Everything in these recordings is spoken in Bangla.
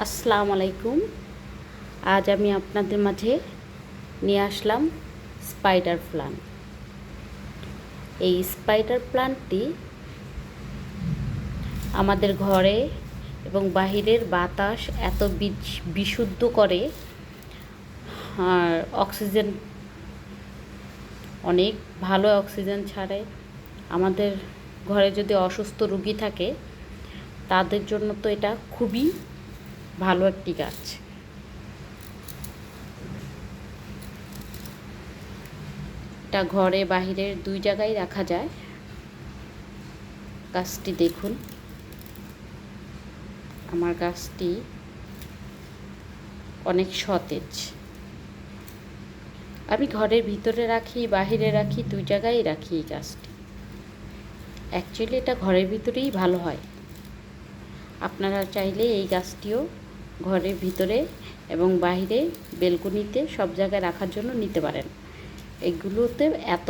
আসসালামু আলাইকুম। আজ আমি আপনাদের মাঝে নিয়ে আসলাম স্পাইডার প্লান্ট। এই স্পাইডার প্লান্টটি আমাদের ঘরে এবং বাহিরের বাতাস এত বিশুদ্ধ করে, আর অক্সিজেন অনেক ভালো অক্সিজেন ছাড়ে। আমাদের ঘরে যদি অসুস্থ রোগী থাকে তাদের জন্য তো এটা খুবই ভালো একটি গাছ। এটা ঘরে বাহিরের দুই জায়গায় রাখা যায়। গাছটি দেখুন, আমার গাছটি অনেক সতেজ। আমি ঘরের ভিতরে রাখি, বাহিরে রাখি, দুই জায়গায় রাখি এই গাছটি। অ্যাকচুয়ালি এটা ঘরের ভিতরেই ভালো হয়। আপনারা চাইলে এই গাছটিও ঘরের ভিতরে এবং বাহিরে বেলকনিতে সব জায়গায় রাখার জন্য নিতে পারেন। এগুলোতে এত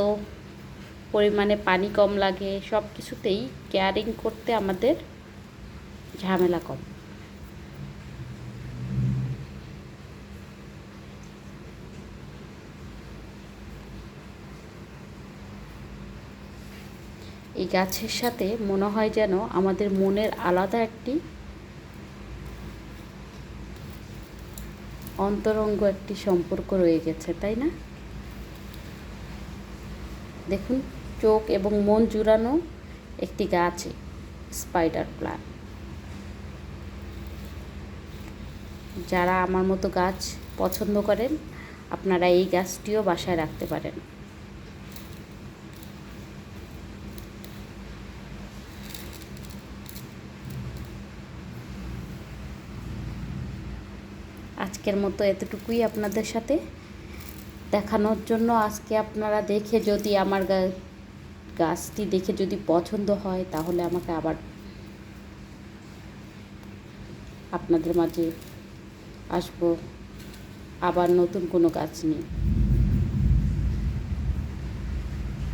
পরিমাণে পানি কম লাগে, সব কিছুতেই কেয়ারিং করতে আমাদের ঝামেলা কম। এই গাছের সাথে মনে হয় যেন আমাদের মনের আলাদা একটি অন্তরঙ্গ একটি সম্পর্ক রয়ে গেছে, তাই না? দেখুন, চোখ এবং মন জুড়ানো একটি গাছ স্পাইডার প্লান্ট। যারা আমার মতো গাছ পছন্দ করেন, আপনারা এই গাছটিও বাসায় রাখতে পারেন। আজকের মতো এতটুকুই আপনাদের সাথে দেখানোর জন্য। আজকে আপনারা দেখে যদি আমার গাছটি দেখে যদি পছন্দ হয় তাহলে আমাকে আবার আপনাদের মাঝে আসবো, আবার নতুন কোনো গাছ নিয়ে।